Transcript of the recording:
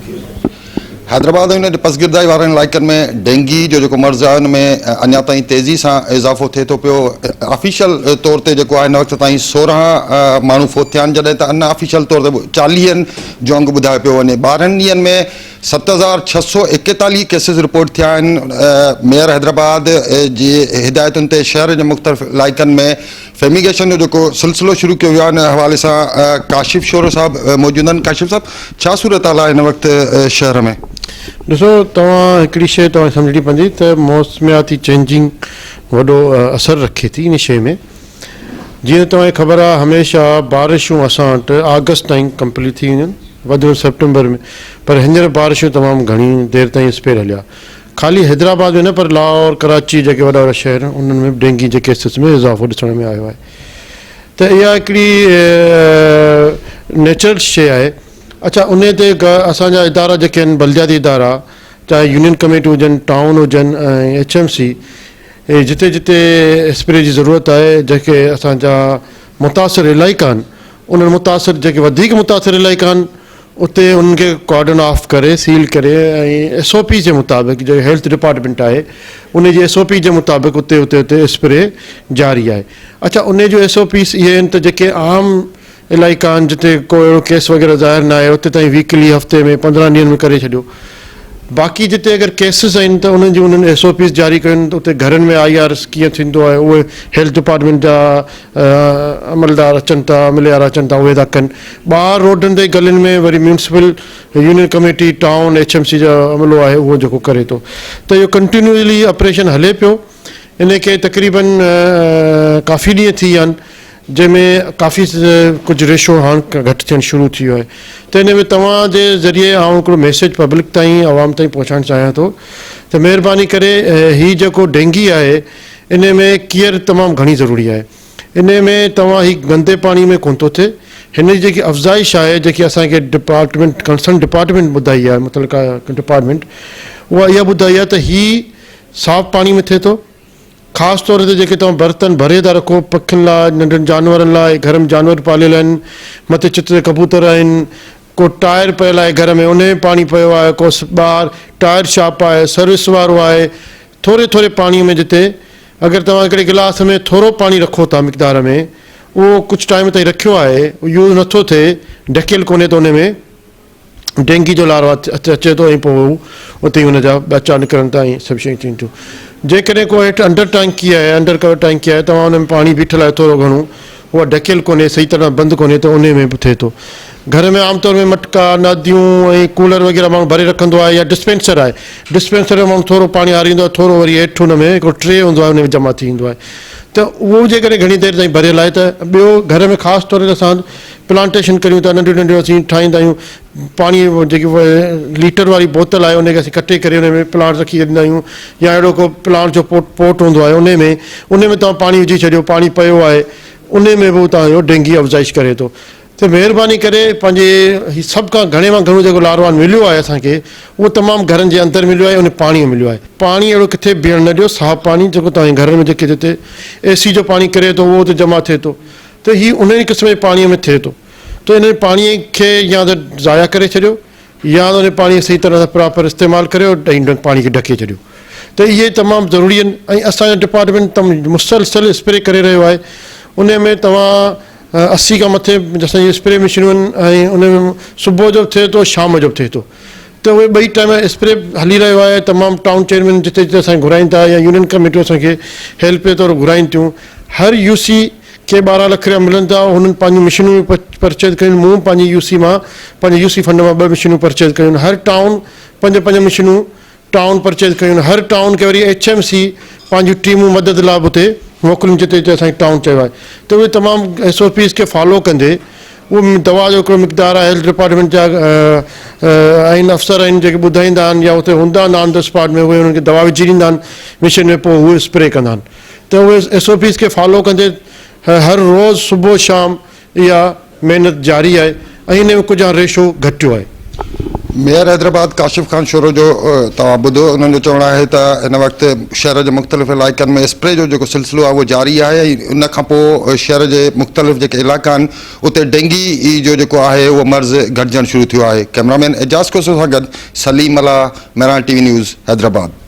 हैदराबाद ऐं हुन पसगिरदाई वारनि इलाइक़नि में डेंगी जो जेको मर्ज़ आहे हुन में अञा ताईं तेज़ी सां इज़ाफ़ो थिए थो पियो। ऑफिशियल तौर ते जेको आहे हिन वक़्त ताईं 16 माण्हू फोत थिया आहिनि, जॾहिं त अनऑफिशियल तौर ते 40 जो अंग ॿुधायो पियो वञे। 12 ॾींहंनि में 7641 केसिस रिपोर्ट थिया आहिनि। मेयर हैदराबाद जी हिदायतुनि ते शहर जे मुख़्तलिफ़ इलाइक़नि में फेमिगेशन जो जेको सिलसिलो शुरू कयो वियो आहे, हिन हवाले सां काशिफ़ शोरो साहब मौजूदु आहिनि। काशिफ़ साहब, छा सूरत हाल आहे हिन वक़्तु शहर में? ॾिसो, तव्हां हिकिड़ी शइ तव्हां सम्झणी पवंदी त मौसमियाती चेंजिंग वॾो असरु रखे थी इन शइ में। जीअं तव्हांखे ख़बर आहे, हमेशह बारिशूं असां वटि अगस्त ताईं कंप्लीट थी वेंदियूं आहिनि, वधि में सेप्टेंबर में, पर हींअर बारिशूं तमामु घणी देरि ताईं स्पेर हलिया। ख़ाली हैदराबाद में न, पर लाहौर, कराची जेके वॾा वॾा शहर उन्हनि में डेंगी जे केसिस में इज़ाफ़ो ॾिसण में आयो आहे। त इहा हिकिड़ी नेचुरल शइ आहे। अच्छा, उन ते असांजा इदारा जेके आहिनि, बलदियाती इदारा, चाहे यूनियन कमेटी हुजनि, टाउन हुजनि ऐं HMC, जिते जिते स्प्रे जी ज़रूरत आहे, जेके असांजा मुतासिर इलाइक़ा आहिनि, उन्हनि मुतासिर जेके वधीक मुतासिर इलाइक़ा आहिनि उते उन्हनि खे कॉर्डन ऑफ करे, सील करे ऐं SOP जे मुताबिक़, जो हेल्थ डिपार्टमेंट आहे उन जी SOP जे मुताबिक़ उते उते उते स्प्रे जारी आहे। अच्छा, उन जो SOPs इहे आहिनि त जेके आम इलाइक़ा आहिनि, जिते को अहिड़ो केस वग़ैरह ज़ाहिर न आहे, उते ताईं वीकली हफ़्ते में 15 ॾींहंनि में करे छॾियो। बाक़ी जिते अगरि केसिस आहिनि त उन्हनि जी उन्हनि SOPs जारी कयूं त उते घरनि में IRs कीअं थींदो आहे, उहे हेल्थ डिपार्टमेंट जा अमलदार अचनि था, अमलियार अचनि था, उहे था कनि। ॿाहिरि रोडनि ते गलियुनि में वरी municipal union committee, town, HMC जो अमलो आहे उहो जेको करे थो। त इहो कंटिन्यूअली ऑपरेशन हले पियो। इन खे तक़रीबन काफ़ी ॾींहं थी विया आहिनि, जंहिंमें काफ़ी कुझु रेशो हाणे घटि थियणु शुरू थी वियो आहे। त इन में तव्हांजे ज़रिए आउं हिकिड़ो मैसेज पब्लिक ताईं, आवाम ताईं पहुचाइणु चाहियां थो त महिरबानी करे हीउ जेको डेंगी आहे, इन में केयर तमामु घणी ज़रूरी आहे। इन में तव्हां ही गंदे पाणी में कोन थो थिए। हिन जी जेकी अफ़ज़ाइश आहे, जेकी असांखे डिपार्टमेंट, कंसर्न डिपार्टमेंट ॿुधाई आहे, मतिलबु डिपार्टमेंट, उहा इहा ॿुधाई आहे त हीउ साफ़ पाणी में थिए थो। ख़ासि तौर ते जेके तव्हां बर्तन भरे था रखो पखियुनि लाइ, नंढनि जानवरनि लाइ, घर में जानवर पालियल आहिनि, मथे छित ते कबूतर आहिनि, को टायर पियल आहे घर में उन में पाणी पियो आहे, को ॿाहिरि टायर शॉप आहे, सर्विस वारो आहे, थोरे थोरे पाणीअ में जिते अगरि तव्हां हिकिड़े गिलास में थोरो पाणी रखो था मिक़दार में, उहो कुझु टाइम ताईं रखियो आहे, यूज़ नथो थिए, ढकियल कोन्हे, त उन में डेंगी जो लारो अचे थो ऐं पोइ उते ई हुनजा बचा निकिरनि था ऐं सभु शयूं थियनि थियूं। जेकॾहिं को हेठि अंडर टैंकी आहे, अंडर कवर टैंकी आहे, तव्हां हुन में पाणी बीठल आहे थोरो घणो, उहा ढकियल कोन्हे, सही तरह बंदि कोन्हे, त उन में बि थिए थो। घर में आमतौर में मटका, नदियूं ऐं कूलर वग़ैरह माण्हू भरे रखंदो आहे, या डिस्पेंसर आहे, डिस्पेंसर में माण्हू थोरो पाणी हारींदो आहे, थोरो वरी हेठि हुन में हिकिड़ो ट्रे हूंदो आहे, हुन में जमा थी ईंदो आहे। त उहो जेकॾहिं घणी देरि ताईं भरियल आहे, त ॿियो घर में ख़ासि तौर ते असां प्लांटेशन करियूं था, नंढियूं नंढियूं असीं ठाहींदा आहियूं, पाणी जेकी लीटर वारी बोतल आहे उनखे असीं कटे करे उन में प्लांट रखी छॾींदा आहियूं, या अहिड़ो को प्लांट जो पोट हूंदो आहे, उन में तव्हां पाणी विझी छॾियो, पाणी पियो आहे, उन में बि तव्हांजो डेंगी अफ़ज़ाइश करे थो। त महिरबानी करे पंहिंजे सभ खां घणे मां घणो जेको लारवान मिलियो आहे असांखे, उहो तमामु घरनि जे अंदरि मिलियो आहे, उन पाणीअ मिलियो आहे। पाणी अहिड़ो किथे बीहण न ॾियो, साफ़ु पाणी जेको तव्हांजे घर में जेके जिते AC जो पाणी किरे थो, उहो उते जमा थिए थो, त हीउ उन ई क़िस्म जे पाणीअ में थिए थो। त इन पाणीअ खे या त ज़ाया करे छॾियो, या त उन पाणी सही तरह सां प्रॉपर इस्तेमालु करियो ऐं पाणी खे ढके छॾियो। त इहे तमामु ज़रूरी आहिनि। ऐं असांजो डिपार्टमेंट तमामु मुसलसल स्प्रे करे रहियो आहे। उन में तव्हां 80 खां मथे असांजी स्प्रे मशीनूं आहिनि, ऐं उन में सुबुह जो बि थिए थो, शाम जो बि थिए थो। त उहे ॿई टाइम स्प्रे हली रहियो आहे। तमामु टाउन चेयरमैन जिते जिते असांखे घुराइनि था, या यूनियन कमेटियूं असांखे हेल्प जे तौरु घुराइनि थियूं। हर UC खे 12 लाख रुपया मिलनि था, हुननि पंहिंजूं मशीनूं परचेज कयूं। मूं पंहिंजी UC मां, पंहिंजे UC फंड मां 2 मशीनूं परचेज कयूं। हर टाउन 5 मशीनूं टाउन परचेज कयूं। हर टाउन खे वरी HMC पंहिंजूं टीमूं मदद लाइ बि उते मोकिलियूं, जिते जिते असांखे टाउन चयो आहे। त उहे तमामु SOPs खे फॉलो कंदे, उहो दवा जो हिकिड़ो मिक़दारु आहे, हेल्थ डिपार्टमेंट जा आहिनि अफ़सर आहिनि जेके ॿुधाईंदा आहिनि, या उते हूंदा आहिनि ऑन द स्पॉट में, उहे हुननि खे दवा विझी ॾींदा आहिनि मशीन में, पोइ उहे स्प्रे कंदा आहिनि। त उहे SOPs खे फॉलो कंदे हर रोज़ सुबुह शाम इहा महिनत जारी आहे, ऐं इन में कुझु रेशो घटियो आहे। मेयर हैदराबाद काशिफ खान शोरो जो तव्हां ॿुधो उन्हनि जो चवणु आहे त हिन वक़्तु शहर जे मुख़्तलिफ़ इलाइक़नि में स्प्रे जो जेको सिलसिलो आहे उहो जारी आहे ऐं उन खां पोइ शहर जे मुख़्तलिफ़ जेके इलाइक़ा आहिनि उते डेंगी जो जेको आहे उहो मर्ज़ घटिजणु शुरू थियो आहे। कैमरामैन एजाज़ कोसो सां गॾु सलीम अला, मेरान TV न्यूज़, हैदराबाद।